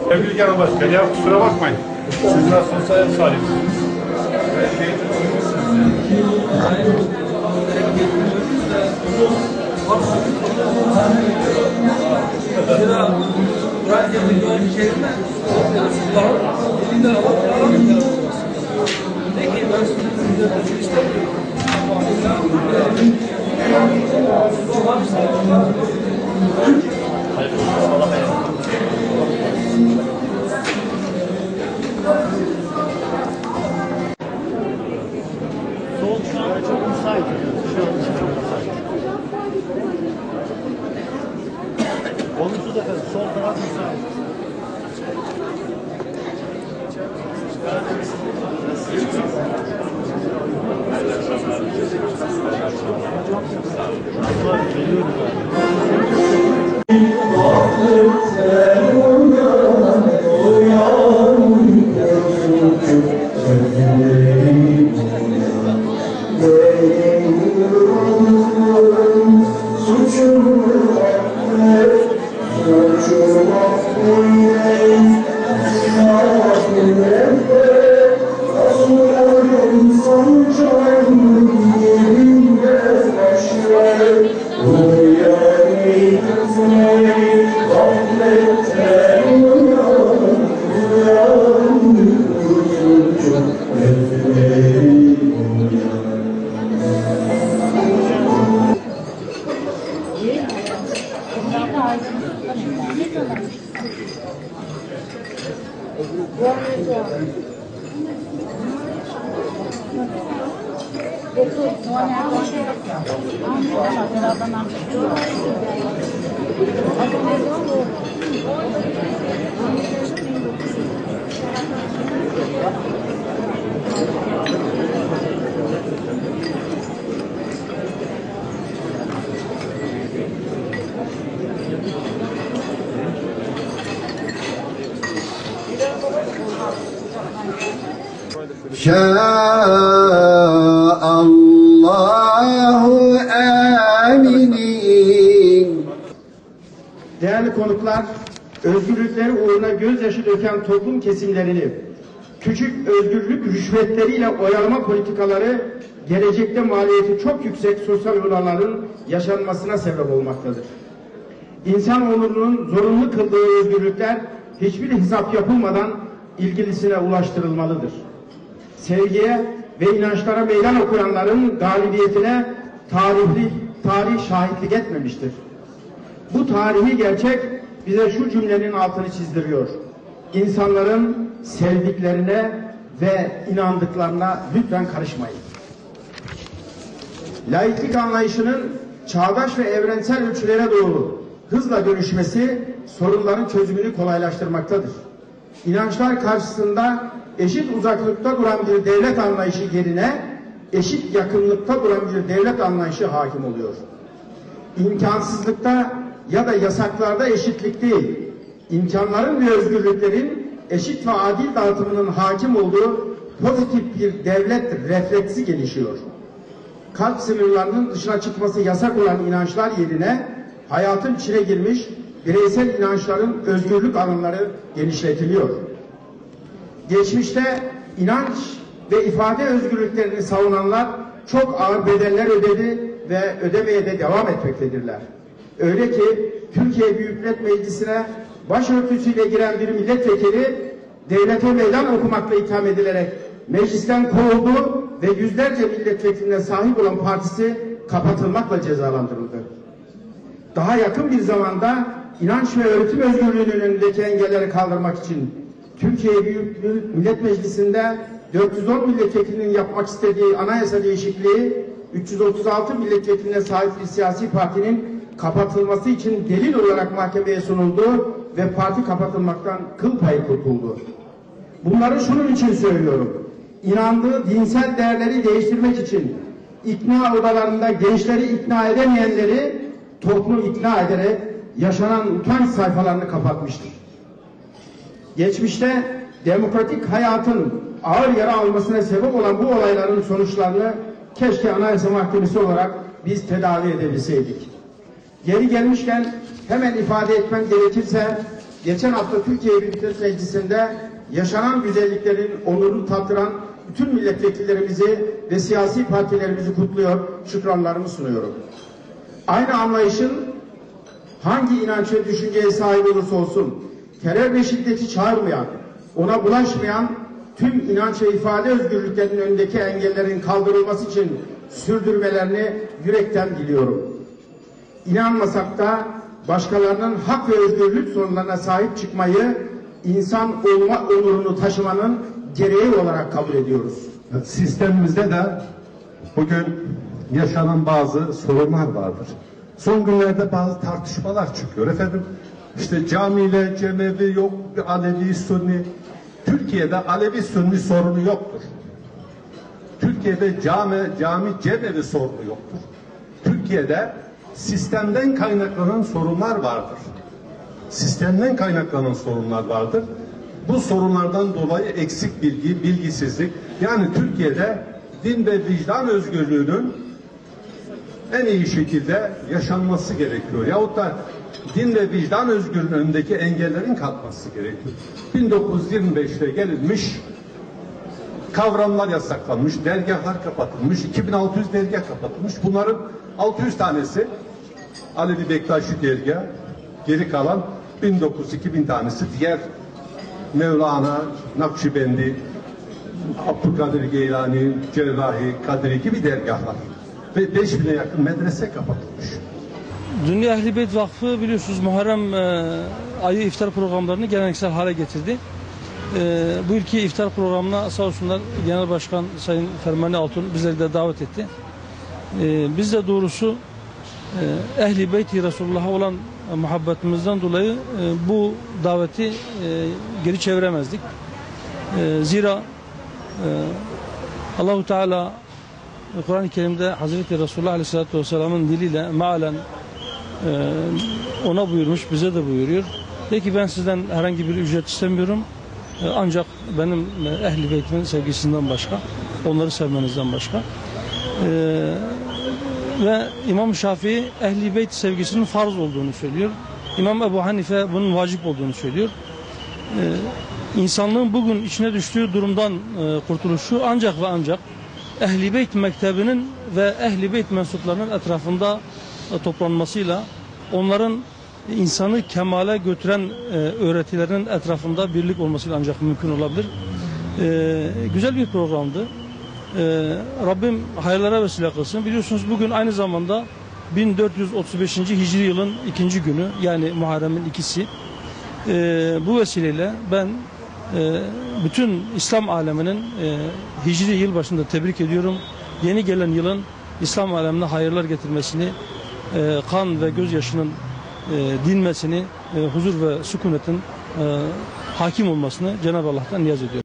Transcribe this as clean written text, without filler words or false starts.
Sevgili Genel Başkan, ya kusura bakmayın. Siz nasıl olsa ev sahibisiniz. Sol şu anda çok müsait. Şu an için çok müsait. Olumsuz efendim. Sol taraf müsait. Allahu aminin. Değerli konuklar, özgürlükleri uğruna gözyaşı döken toplum kesimlerini küçük özgürlük rüşvetleriyle oyalama politikaları gelecekte maliyeti çok yüksek sosyal olayların yaşanmasına sebep olmaktadır. İnsan onurunun zorunlu kıldığı özgürlükler hiçbir hesap yapılmadan ilgilisine ulaştırılmalıdır. Sevgiye ve inançlara meydan okuyanların galibiyetine tarih şahitlik etmemiştir. Bu tarihi gerçek bize şu cümlenin altını çizdiriyor. İnsanların sevdiklerine ve inandıklarına lütfen karışmayın. Laiklik anlayışının çağdaş ve evrensel ölçülere doğru hızla dönüşmesi sorunların çözümünü kolaylaştırmaktadır. İnançlar karşısında eşit uzaklıkta duran bir devlet anlayışı yerine eşit yakınlıkta duran bir devlet anlayışı hakim oluyor. İmkansızlıkta ya da yasaklarda eşitlik değil, imkanların ve özgürlüklerin eşit ve adil dağıtımının hakim olduğu pozitif bir devlet refleksi gelişiyor. Kalp sınırlarının dışına çıkması yasak olan inançlar yerine hayatın içine girmiş bireysel inançların özgürlük alanları genişletiliyor. Geçmişte inanç ve ifade özgürlüklerini savunanlar çok ağır bedeller ödedi ve ödemeye de devam etmektedirler. Öyle ki Türkiye Büyük Millet Meclisi'ne başörtüsüyle giren bir milletvekili devlete meydan okumakla itham edilerek meclisten kovuldu ve yüzlerce milletvekiline sahip olan partisi kapatılmakla cezalandırıldı. Daha yakın bir zamanda inanç ve öğretim özgürlüğünün önündeki engelleri kaldırmak için Türkiye Büyük Millet Meclisi'nde 410 milletvekilinin yapmak istediği anayasa değişikliği 336 milletvekiline sahip bir siyasi partinin kapatılması için delil olarak mahkemeye sunuldu ve parti kapatılmaktan kıl payı kurtuldu. Bunları şunun için söylüyorum. İnandığı dinsel değerleri değiştirmek için ikna odalarında gençleri ikna edemeyenleri toplumu ikna ederek yaşanan utanç sayfalarını kapatmıştır. Geçmişte demokratik hayatın ağır yara almasına sebep olan bu olayların sonuçlarını keşke Anayasa Mahkemesi olarak biz tedavi edebilseydik. Geri gelmişken hemen ifade etmem gerekirse, geçen hafta Türkiye Büyük Millet Meclisi'nde yaşanan güzelliklerin onurunu tattıran bütün milletvekillerimizi ve siyasi partilerimizi kutluyor, şükranlarımı sunuyorum. Aynı anlayışın hangi inanç ve düşünceye sahip olursa olsun, terör ve şiddeti çağırmayan, ona bulaşmayan tüm inanç ve ifade özgürlüklerinin önündeki engellerin kaldırılması için sürdürmelerini yürekten diliyorum. İnanmasak da başkalarının hak ve özgürlük sorunlarına sahip çıkmayı insan olma onurunu taşımanın gereği olarak kabul ediyoruz. Sistemimizde de bugün yaşanan bazı sorunlar vardır. Son günlerde bazı tartışmalar çıkıyor efendim. İşte camiyle cemevi yok, Alevi, Sünni. Türkiye'de Alevi, Sünni sorunu yoktur. Türkiye'de cami, cemevi sorunu yoktur. Türkiye'de sistemden kaynaklanan sorunlar vardır. Sistemden kaynaklanan sorunlar vardır. Bu sorunlardan dolayı eksik bilgi, bilgisizlik. Yani Türkiye'de din ve vicdan özgürlüğünün en iyi şekilde yaşanması gerekiyor. Yahut da din ve vicdan özgürlüğünün önündeki engellerin kalkması gerekiyor. 1925'te gelinmiş, kavramlar yasaklanmış, dergahlar kapatılmış, 2600 dergah kapatılmış. Bunların 600 tanesi Alevi Bektaşi dergah, geri kalan 1900-2000 tanesi diğer Mevlana, Nakşibendi, Abdülkadir Geylani, Cerrahi, Kadiri gibi dergahlar ve 5000'e yakın medrese kapatılmış. Dünya Ehl-i Beyt Vakfı biliyorsunuz Muharrem ayı iftar programlarını geleneksel hale getirdi. Bu ülke iftar programına sağ olsunlar Genel Başkan Sayın Fermani Altun bizleri de davet etti. Biz de doğrusu Ehl-i Beyt-i Resulullah'a olan muhabbetimizden dolayı bu daveti geri çeviremezdik. Zira Allahu Teala Kur'an-ı Kerim'de Hazreti Resulullah Aleyhisselatü Vesselam'ın diliyle mealen ona buyurmuş, bize de buyuruyor. De ki ben sizden herhangi bir ücret istemiyorum. Ancak benim Ehl-i Beyt'imin sevgisinden başka, onları sevmenizden başka. Ve İmam Şafii Ehl-i Beyt sevgisinin farz olduğunu söylüyor. İmam Ebu Hanife bunun vacip olduğunu söylüyor. İnsanlığın bugün içine düştüğü durumdan kurtuluşu ancak ve ancak Ehl-i Beyt mektebinin ve Ehl-i Beyt mensuplarının etrafında toplanmasıyla, onların insanı kemale götüren öğretilerinin etrafında birlik olmasıyla ancak mümkün olabilir. Güzel bir programdı. Rabbim hayırlara vesile kılsın. Biliyorsunuz bugün aynı zamanda 1435. Hicri yılın 2. günü, yani Muharrem'in 2'si. Bu vesileyle ben bütün İslam aleminin Hicri yılbaşında tebrik ediyorum. Yeni gelen yılın İslam alemine hayırlar getirmesini, kan ve gözyaşının dinmesini, huzur ve sükunetin hakim olmasını Cenab-ı Allah'tan niyaz ediyorum.